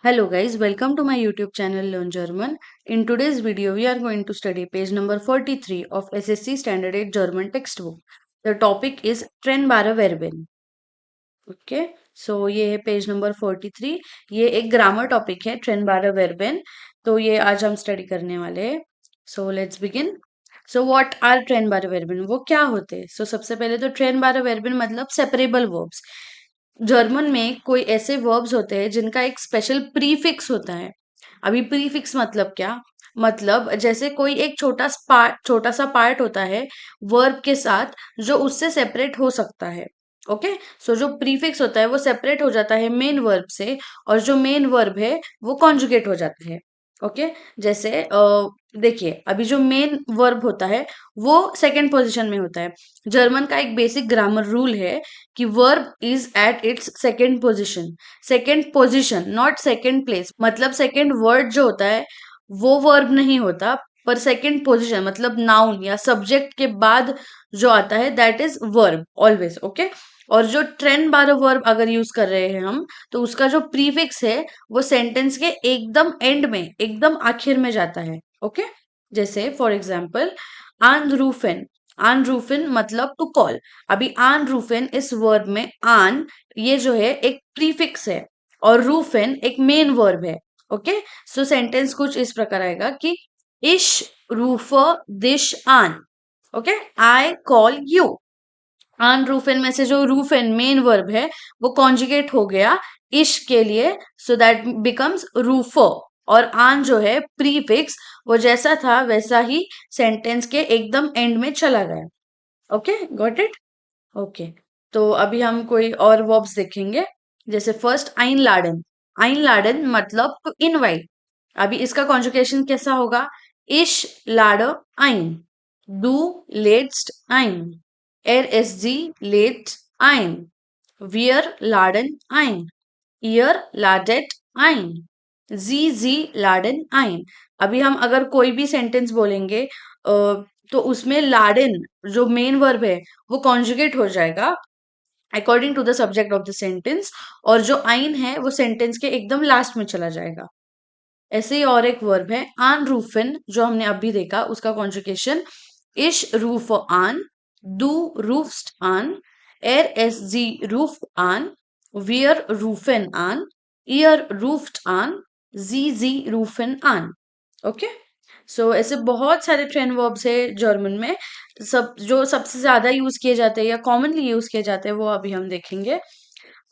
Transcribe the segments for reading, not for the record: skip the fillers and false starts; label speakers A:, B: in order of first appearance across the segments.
A: Hello guys, welcome to my YouTube channel Learn German. In today's video, we are going to study page number 43 of SSC Standard 8 German textbook. The topic is trennbare Verben. Okay so ये है page number 43. ये एक grammar topic है ट्रेनबारे verbena. तो ये आज हम study करने वाले हैं. So let's begin. So what are ट्रेनबारे वर्बेन, वो क्या होते हैं? सो सबसे पहले तो ट्रेनबारे वर्बेन मतलब सेपरेबल वर्ब्स. जर्मन में कोई ऐसे वर्ब्स होते हैं जिनका एक स्पेशल प्रीफिक्स होता है. अभी प्रीफिक्स मतलब क्या? मतलब जैसे कोई एक छोटा सा पार्ट होता है वर्ब के साथ जो उससे सेपरेट हो सकता है. ओके सो जो प्रीफिक्स होता है वो सेपरेट हो जाता है मेन वर्ब से, और जो मेन वर्ब है वो कॉन्जुगेट हो जाता है. ओके जैसे देखिए, अभी जो मेन वर्ब होता है वो सेकंड पोजीशन में होता है. जर्मन का एक बेसिक ग्रामर रूल है कि verb is at its second position not second place. मतलब सेकंड वर्ड जो होता है वो वर्ब नहीं होता, पर सेकंड पोजीशन मतलब नाउन या सब्जेक्ट के बाद जो आता है that is verb always. Okay और जो ट्रेंड बारो वर्ब अगर यूज कर रहे हैं हम, तो उसका जो प्रीफिक्स है वो सेंटेंस के एकदम एंड में, एकदम आखिर में जाता है. ओके जैसे फॉर एग्जाम्पल आनरूफेन. आनरूफेन मतलब टू कॉल. अभी आनरूफेन इस वर्ब में आन, ये जो है एक प्रीफिक्स है, और रूफेन एक मेन वर्ब है. ओके सो सेंटेंस कुछ इस प्रकार आएगा कि इश रूफ दिश आन. Okay I call you. आन रूफेन में से जो रूफेन मेन वर्ब है वो कॉन्जुगेट हो गया इश के लिए, सो दैट बिकम्स रूफो. और आन जो है प्रीफिक्स, वो जैसा था वैसा ही सेंटेंस के एकदम एंड में चला गया. Okay got it. ओके तो अभी हम कोई और वर्ब्स देखेंगे. जैसे फर्स्ट आइन लाडन. आइन लाडन मतलब टू इनवाइट. अभी इसका कॉन्जुगेशन कैसा होगा? इश लाड आइन. Du lädst ein. Sie lädt ein. Wir laden ein. Ihr ladet ein. Sie laden ein. अभी हम अगर कोई भी सेंटेंस बोलेंगे तो उसमें लाडेन जो मेन वर्ब है वो कॉन्जुगेट हो जाएगा according to the subject of the sentence, और जो आइन है वो सेंटेंस के एकदम लास्ट में चला जाएगा. ऐसे ही और एक वर्ब है आनरूफन जो हमने अभी देखा, उसका कॉन्जुगेशन इश रूफ आन. Du rufst an. Sie ruft an. Wir rufen an. Ihr ruft an. Sie rufen an. Okay so ऐसे बहुत सारे ट्रेंड वर्ब्स है जर्मन में. सब जो सबसे ज्यादा यूज किए जाते हैं या कॉमनली यूज किए जाते हैं वो अभी हम देखेंगे.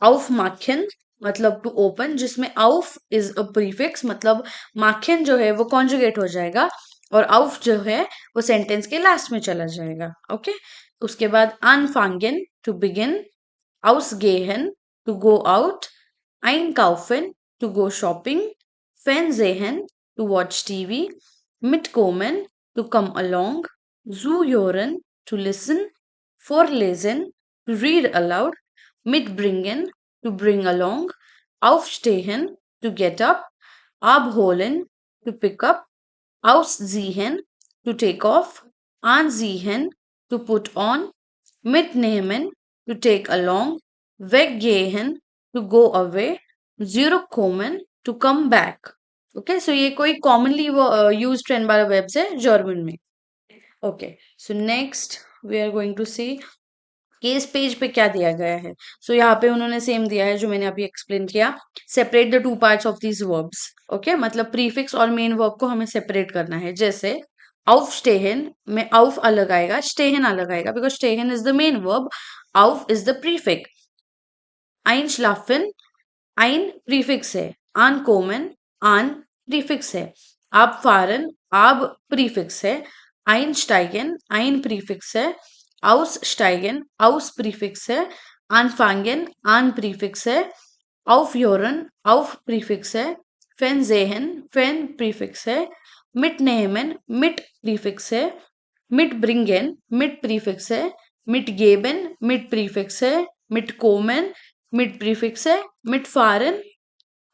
A: आउफ माखन मतलब टू ओपन, जिसमें आउफ इज अ प्रीफिक्स, मतलब माखन जो है वो कॉन्जुगेट हो जाएगा, और आउफ जो है वो सेंटेंस के लास्ट में चला जाएगा. ओके उसके बाद anfangen to begin. ausgehen to go out. einkaufen to go shopping. fernsehen to watch TV. mitkommen to come along. zuhören to listen. vorlesen to read aloud. mitbringen to bring along. Aufstehen to get up. Abholen to pick up. Ausziehen to take off. Anziehen to put on. Mitnehmen to take along. Weggehen to go away. Zurückkommen to come back. Okay so ये कोई commonly use ट्रेंड वाला verbs है German में. Okay so next we are going to see कि इस page पे क्या दिया गया है. सो यहाँ पे उन्होंने सेम दिया है जो मैंने अभी एक्सप्लेन किया. Separate the two parts of these verbs. Okay मतलब प्रीफिक्स और मेन वर्ब को हमें सेपरेट करना है. जैसे aufstehen में auf अलग आएगा, स्टेहन अलग आएगा, बिकॉज स्टेहन is the main verb, auf is the prefix. einschlafen ein prefix है. ankommen an प्रीफिक्स है. abfahren ab प्रीफिक्स है. einsteigen ein प्रीफिक्स है. aussteigen aus प्रीफिक्स है. anfangen an प्रीफिक्स है. aufhören auf प्रीफिक्स है. fernsehen fen प्रीफिक्स है. mitnehmen mit prefix है. mitbringen mit prefix है. mitgeben mit प्रीफिक्स है. mitkommen मिड प्रीफिक्स है. mitfahren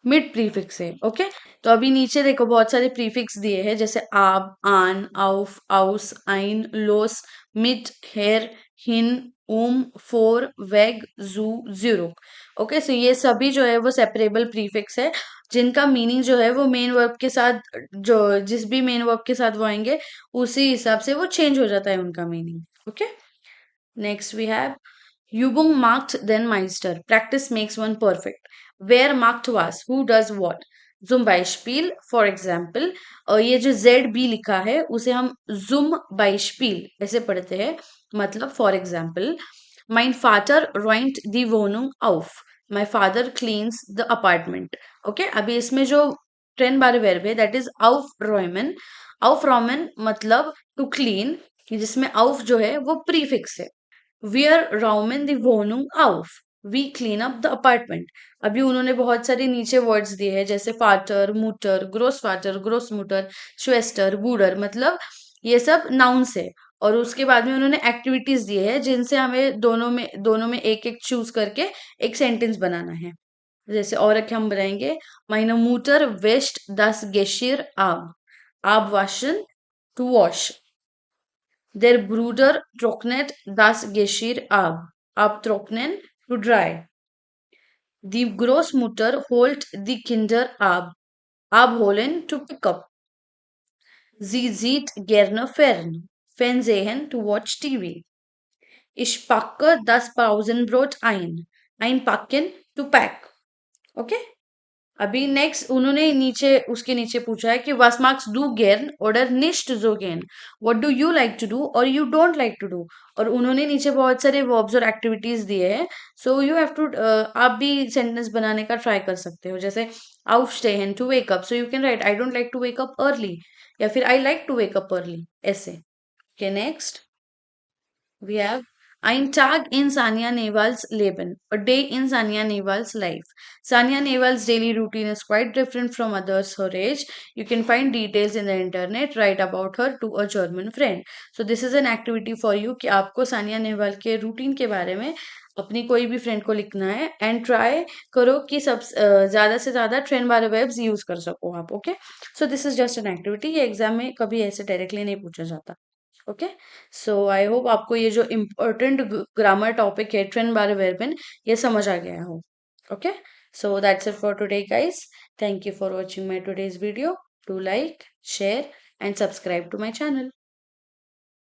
A: मिड प्रीफिक्स है. ओके तो अभी नीचे देखो बहुत सारे प्रीफिक्स दिए हैं, जैसे आब, आन, आउफ, आउस, आइन, लोस, मिट, हेर, हिन, फोर, वेग, जू, जीरो. ओके सो ये सभी जो है वो सेपरेबल प्रीफिक्स है. जिनका मीनिंग जो है वो मेन वर्ब के साथ, जो जिस भी मेन वर्ब के साथ वो आएंगे उसी हिसाब से वो चेंज हो जाता है उनका meaning. Okay. Next we have Übung macht den Meister. Practice makes one perfect. Wer macht was? Who does what? Zum Beispiel, for example, ये जो ZB लिखा है उसे हम zum Beispiel ऐसे पढ़ते हैं. मतलब for example, mein Vater räumt die Wohnung auf. My father cleans the apartment. Okay, अभी इसमें जो ट्रेन बारे वर्ब है that is aufräumen. aufräumen मतलब to clean, जिसमें auf जो है वो प्रीफिक्स है. Wir räumen die Wohnung auf. We clean up the apartment. अभी उन्होंने बहुत सारे नीचे वर्ड्स दिए हैं जैसे फाटर, मुटर, ग्रोस फाटर, ग्रोस मुटर, श्वेस्टर, बूडर, मतलब ये सब नाउन्स है. और उसके बाद में उन्होंने एक्टिविटीज दिए हैं जिनसे हमें दोनों में एक एक चूज करके एक सेंटेंस बनाना है. जैसे और एक हम बनाएंगे, meine Mutter wäscht das Geschirr ab. Abwaschen, to wash. Der Bruder trocknet das Geschirr ab. Abtrocknen, to dry. Die Großmutter holt die Kinder ab. Abholen, to pick up. Sie sieht gerne fern. Fernsehen, to watch TV. Ich packe das Pausenbrot ein. Einpacken, to pack. Okay? अभी next उन्होंने नीचे उसके नीचे पूछा है कि was magst du gern oder nicht so gern, what do you like to do or you don't like to do. और उन्होंने नीचे बहुत सारे verbs और एक्टिविटीज दिए हैं. सो यू हैव टू, आप भी सेंटेंस बनाने का ट्राई कर सकते हो. जैसे aufstehen to wake up, so you can write I don't like to wake up early, या फिर I like to wake up early, ऐसे. Okay, next we have Ein Tag in Sania Nehwal's Leben, a day in Sania Nehwal's life. Sania Nehwal's daily routine is quite different from others her age. You can find details in the internet. Write about her to a German friend. So this is an activity for you कि आपको सानिया नेहवाल के routine के बारे में अपनी कोई भी friend को लिखना है. एंड ट्राई करो कि सब ज्यादा से ज्यादा ट्रेंड वाले वेब्स यूज कर सको आप. Okay, so this is just an activity. ये एग्जाम में कभी ऐसे डायरेक्टली नहीं पूछा जाता. ओके, सो आई होप आपको ये जो इम्पोर्टेंट ग्रामर टॉपिक है ट्रेन बारे वेरबिन ये समझ आ गया हो. Okay, so that's it for today guys. Thank you for watching my today's video. Do like, share and subscribe to my channel.